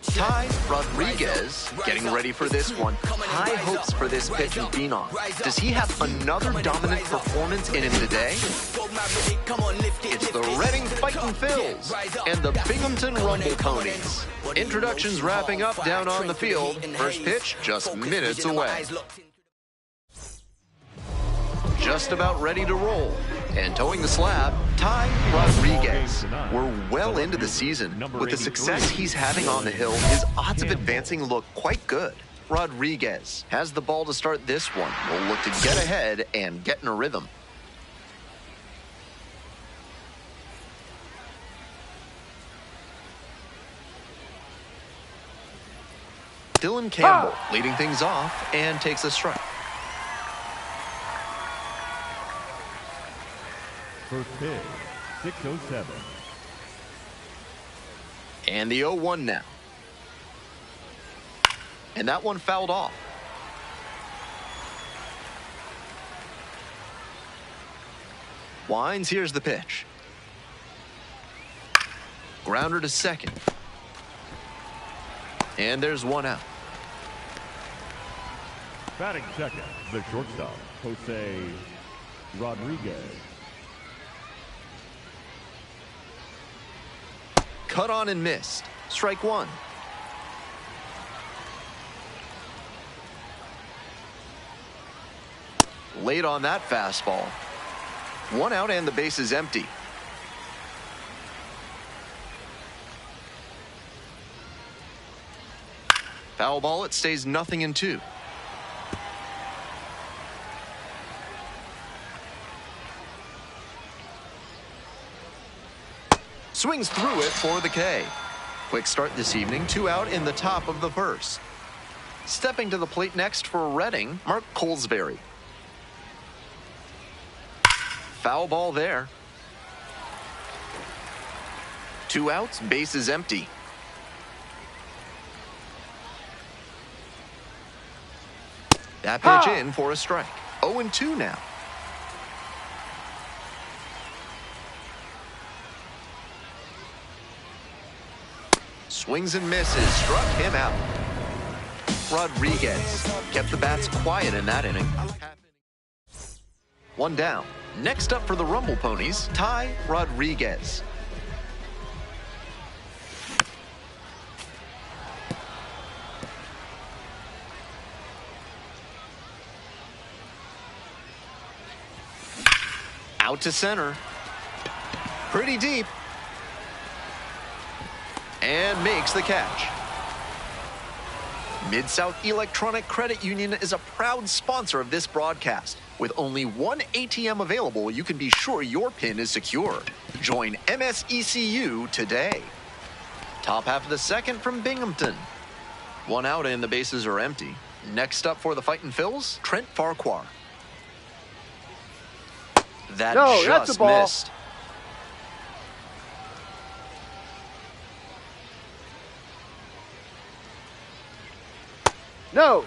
Ty Rodriguez getting ready for this one. High hopes for this pitching phenom. Does he have another dominant performance in him today? It's the Reading Fightin' Phils and the Binghamton Rumble Ponies. Introductions wrapping up down on the field. First pitch just minutes away. Just about ready to roll. And towing the slab, Ty Rodriguez. We're well into the season. With the success he's having on the hill, his odds of advancing look quite good. Rodriguez has the ball to start this one. Will look to get ahead and get in a rhythm. Dylan Campbell leading things off and takes a strike. First pitch, 6:07. And the 0-1 now. And that one fouled off. Wines, here's the pitch. Grounder to second. And there's one out. Batting second, the shortstop, Jose Rodriguez. Cut on and missed. Strike one. Late on that fastball. One out and the base is empty. Foul ball, it stays 0-2. Swings through it for the K. Quick start this evening, 2 out in the top of the first. Stepping to the plate next for Reading, Mark Colesbury. Foul ball there. 2 outs, base is empty. That pitch in for a strike. 0-2 now. Swings and misses, struck him out. Rodriguez kept the bats quiet in that inning. One down. Next up for the Rumble Ponies, Ty Rodriguez. Out to center. Pretty deep. And makes the catch. Mid-South Electronic Credit Union is a proud sponsor of this broadcast. With only one ATM available, you can be sure your PIN is secure. Join MSECU today. Top half of the second from Binghamton. One out and the bases are empty. Next up for the Fightin' Phils, Trent Farquhar. That just missed. No.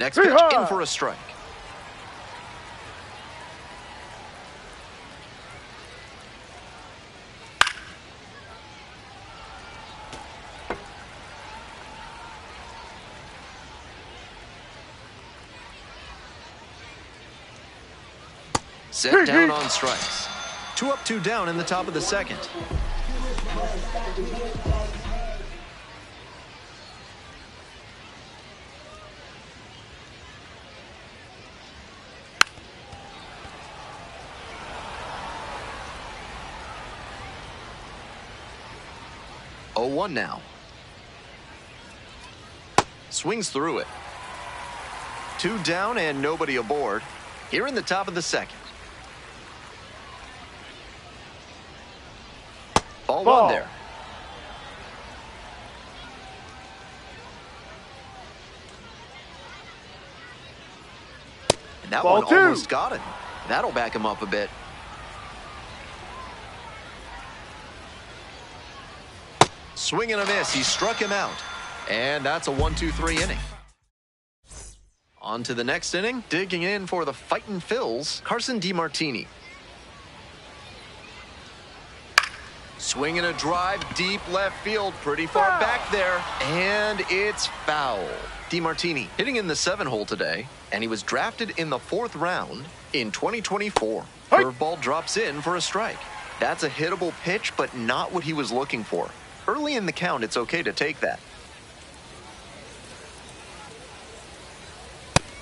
Next pitch in for a strike. Set down on strikes. 2 up, 2 down in the top of the second. Oh, 1 now. Swings through it. 2 down and nobody aboard. Here in the top of the second. Ball 1 there. And that Ball one 2. almost got it. That'll back him up a bit. Swing and a miss. He struck him out. And that's a 1-2-3 inning. On to the next inning. Digging in for the Fightin' Phils, Carson DeMartini. Swinging a drive deep left field, pretty far back there, and it's foul. DeMartini hitting in the 7-hole today, and he was drafted in the 4th round in 2024. Curveball drops in for a strike. That's a hittable pitch, but not what he was looking for. Early in the count, it's okay to take that.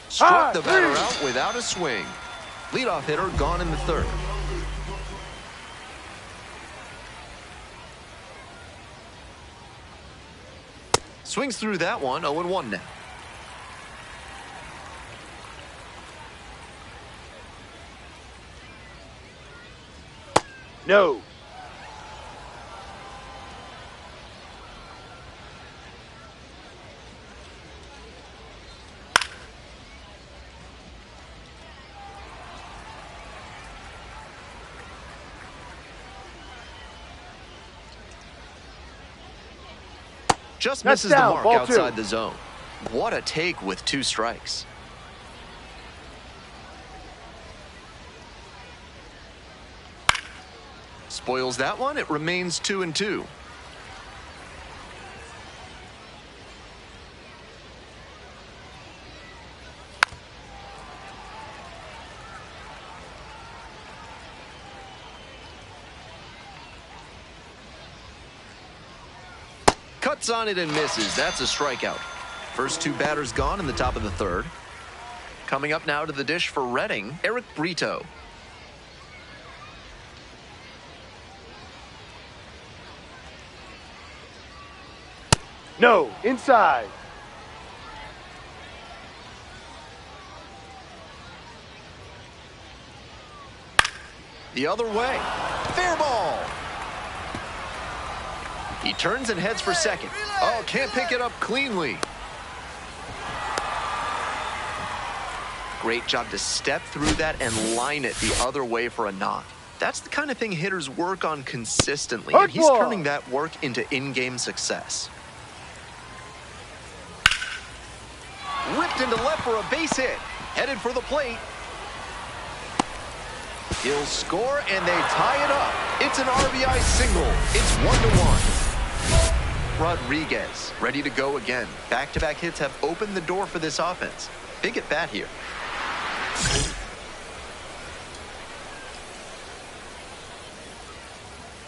Struck the batter out without a swing. Leadoff hitter gone in the 3rd. Swings through that one, 0-1 now. No. Just misses the mark outside the zone. What a take with 2 strikes. Spoils that one. It remains 2-2. Cuts on it and misses. That's a strikeout. First 2 batters gone in the top of the 3rd. Coming up now to the dish for Reading, Eric Brito. No. Inside. The other way. Fair ball. He turns and heads for second. Oh, can't pick it up cleanly. Great job to step through that and line it the other way for a knock. That's the kind of thing hitters work on consistently, and he's turning that work into in-game success. Ripped into left for a base hit. Headed for the plate. He'll score, and they tie it up. It's an RBI single. It's 1-1. Rodriguez ready to go again. Back-to-back hits have opened the door for this offense. Big at bat here.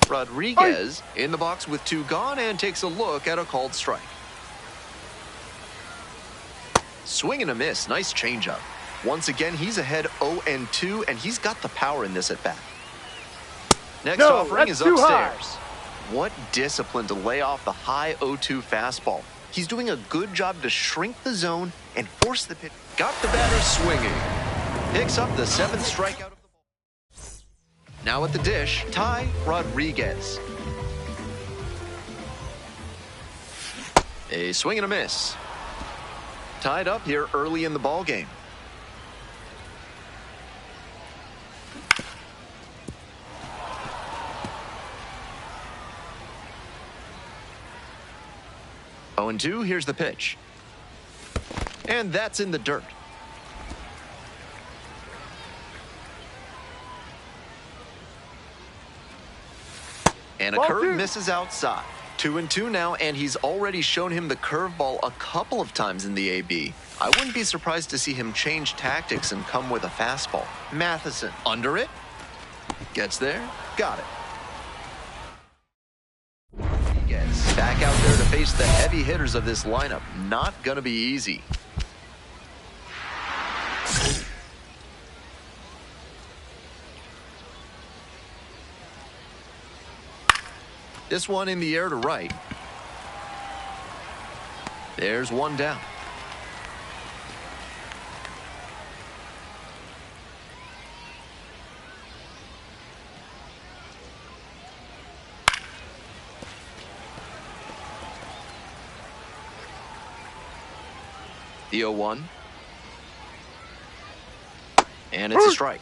Rodriguez in the box with 2 gone and takes a look at a called strike. Swing and a miss. Nice changeup. Once again, he's ahead 0-2, and he's got the power in this at bat. Next offering is upstairs. What discipline to lay off the high 0-2 fastball. He's doing a good job to shrink the zone and force the pitch. Got the batter swinging. Picks up the 7th strikeout of the ball. Now at the dish, Ty Rodriguez. A swing and a miss. Tied up here early in the ball game. Oh, 0-2, here's the pitch. And that's in the dirt. And a curve misses outside. 2-2 now, and he's already shown him the curveball a couple of times in the AB. I wouldn't be surprised to see him change tactics and come with a fastball. Matheson under it. Gets there. Got it. Back out there to face the heavy hitters of this lineup. Not going to be easy. This one in the air to right. There's one down. The 0-1. And it's a strike.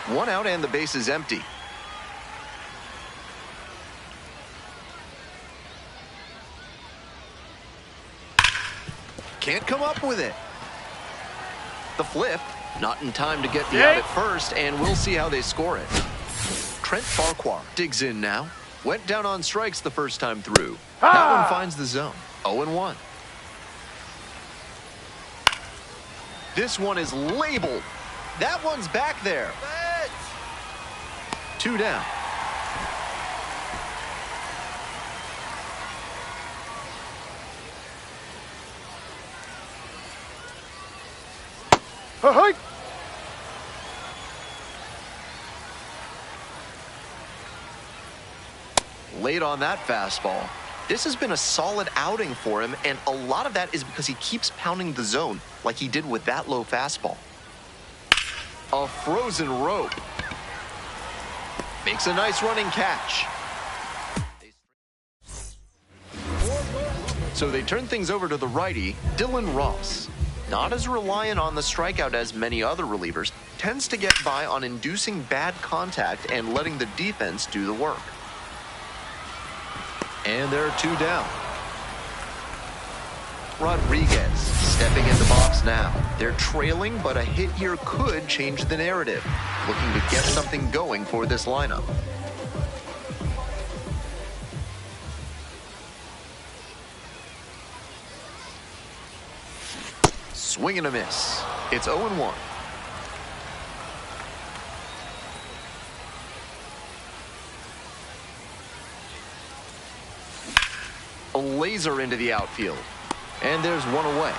1 out and the base is empty. Can't come up with it. the flip. Not in time to get the out at first, and we'll see how they score it. Trent Farquhar digs in now. Went down on strikes the first time through. That one finds the zone. 0-1. This one is labeled. That one's back there. 2 down. Hey! Late on that fastball. This has been a solid outing for him, and a lot of that is because he keeps pounding the zone like he did with that low fastball. A frozen rope. Makes a nice running catch. So they turn things over to the righty, Dylan Ross. Not as reliant on the strikeout as many other relievers, tends to get by on inducing bad contact and letting the defense do the work. And there are 2 down. Rodriguez stepping in the box now. They're trailing, but a hit here could change the narrative. Looking to get something going for this lineup. Swing and a miss. It's 0-1. A laser into the outfield. And there's one away.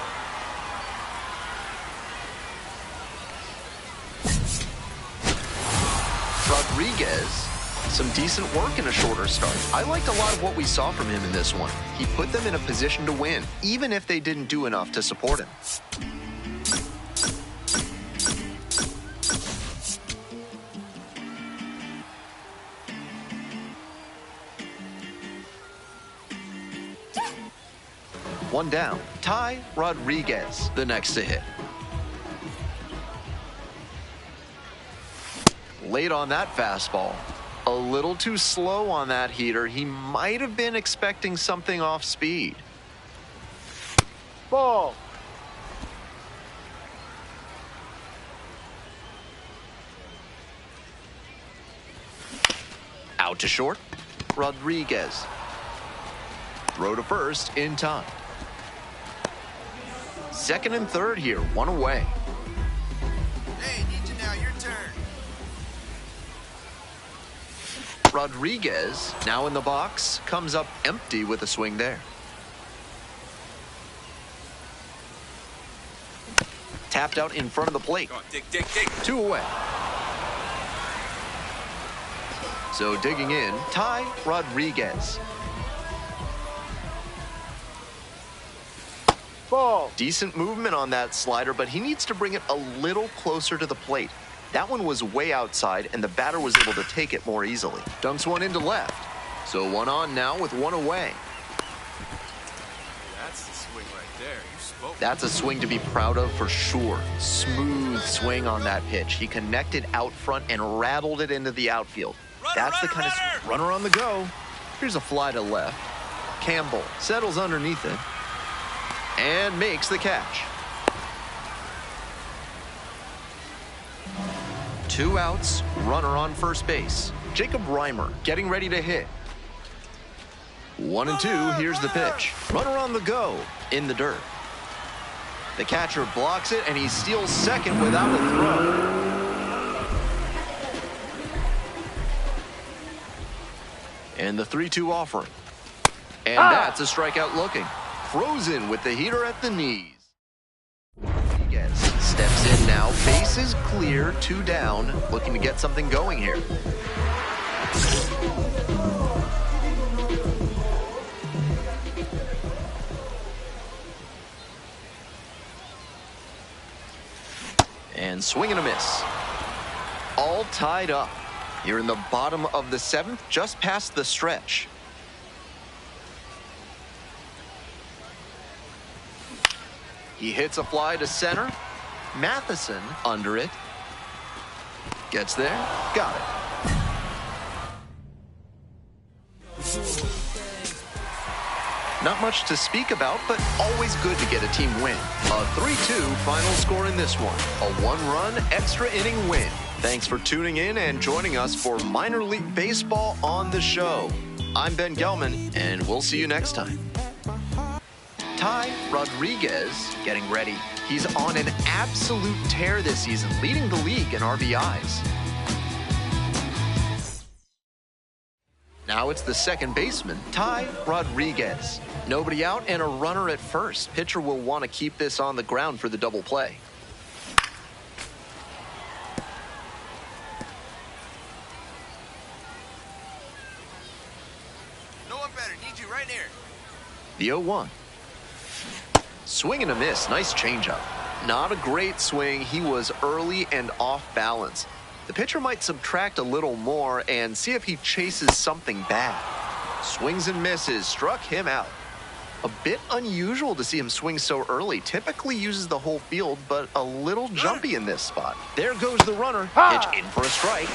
Rodriguez, some decent work in a shorter start. I liked a lot of what we saw from him in this one. He put them in a position to win, even if they didn't do enough to support him. One down. Ty Rodriguez, the next to hit. Late on that fastball. A little too slow on that heater. He might have been expecting something off speed. Ball. Out to short. Rodriguez. Throw to first in time. Second and third here, one away. Hey, need you now, your turn. Rodriguez, now in the box, comes up empty with a swing there. Tapped out in front of the plate. Go on, dig. 2 away. So digging in, Ty Rodriguez. Ball. Decent movement on that slider, but he needs to bring it a little closer to the plate. That one was way outside, and the batter was able to take it more easily. Dunks one into left. So 1 on now with 1 away. That's the swing right there. You spoke. That's a swing to be proud of for sure. Smooth swing on that pitch. He connected out front and rattled it into the outfield. That's the kind of runner on the go. Here's a fly to left. Campbell settles underneath it and makes the catch. 2 outs, runner on first base. Jacob Reimer getting ready to hit. 1 and 2, here's the pitch. Runner on the go, in the dirt. The catcher blocks it, and he steals second without a throw. And the 3-2 offering. And that's a strikeout looking. Frozen with the heater at the knees. Rodriguez steps in now. Bases clear, 2 down. Looking to get something going here. And swing and a miss. All tied up. Here in the bottom of the 7th, just past the stretch. He hits a fly to center. Matheson under it. Gets there. Got it. Not much to speak about, but always good to get a team win. A 3-2 final score in this one. A 1-run extra inning win. Thanks for tuning in and joining us for Minor League Baseball on the show. I'm Ben Gelman, and we'll see you next time. Ty Rodriguez getting ready. He's on an absolute tear this season, leading the league in RBIs. Now it's the second baseman, Ty Rodriguez. Nobody out and a runner at first. Pitcher will want to keep this on the ground for the double play. No one better. Need you right here. The 0-1. Swing and a miss. Nice changeup. Not a great swing. He was early and off balance. The pitcher might subtract a little more and see if he chases something bad. Swings and misses. Struck him out. A bit unusual to see him swing so early. Typically uses the whole field, but a little jumpy in this spot. There goes the runner. Pitch in for a strike.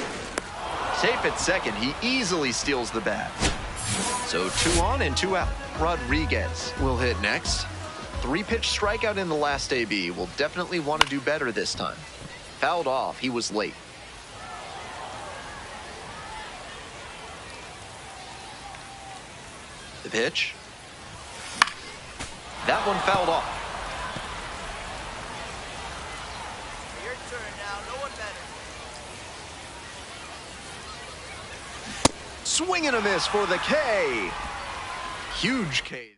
Safe at second. He easily steals the bat. So 2 on and 2 out. Rodriguez will hit next. 3-pitch strikeout in the last AB. Will definitely want to do better this time. Fouled off. He was late. The pitch. That one fouled off. Your turn now. No one better. Swing and a miss for the K. Huge K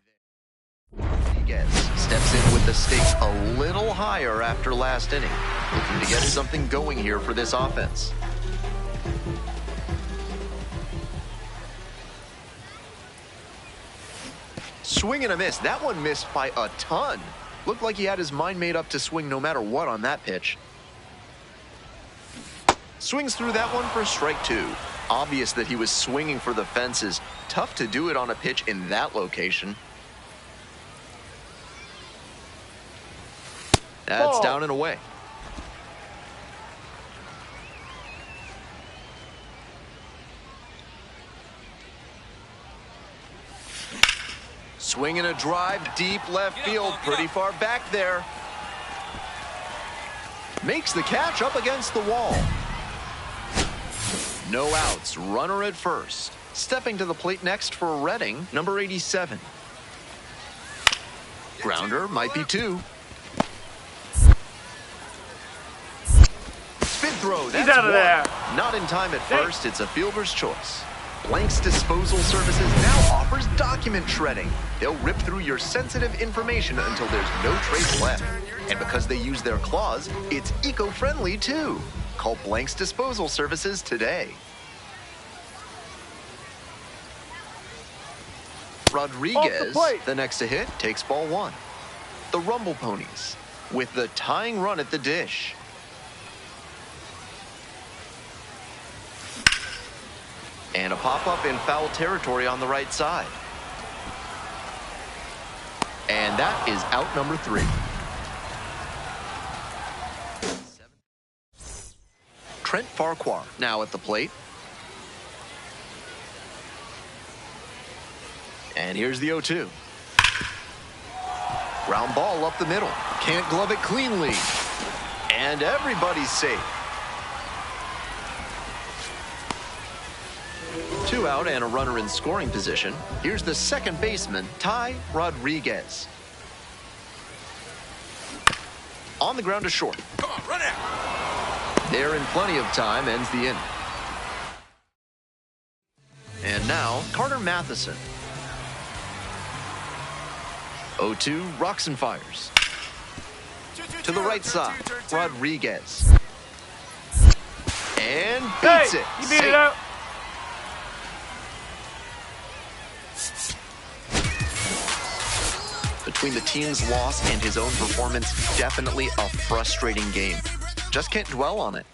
there. Rodriguez steps in with the stakes a little higher after last inning. Looking to get something going here for this offense. Swing and a miss. That one missed by a ton. Looked like he had his mind made up to swing no matter what on that pitch. Swings through that one for strike 2. Obvious that he was swinging for the fences. Tough to do it on a pitch in that location. That's down and away. Swing and a drive, deep left field, pretty far back there. Makes the catch up against the wall. No outs, runner at first. Stepping to the plate next for Redding, number 87. Grounder might be 2. Spin throw, that's He's out of there. Not in time at first, it's a fielder's choice. Blank's Disposal Services now offers document shredding. They'll rip through your sensitive information until there's no trace left. And because they use their claws, it's eco-friendly too. Call Blank's Disposal Services today. Rodriguez, the next to hit, takes ball 1. The Rumble Ponies with the tying run at the dish. And a pop-up in foul territory on the right side. And that is out number 3. Trent Farquhar now at the plate. And here's the 0-2. Ground ball up the middle. Can't glove it cleanly. And everybody's safe. 2 out and a runner in scoring position. Here's the second baseman, Ty Rodriguez. On the ground to short. Come on, run out. There in plenty of time, ends the inning. And now, Carter Matheson. 0-2, rocks and fires. To the right side, Rodriguez. And beats it. You beat it out. Between the team's loss and his own performance, definitely a frustrating game. Just can't dwell on it.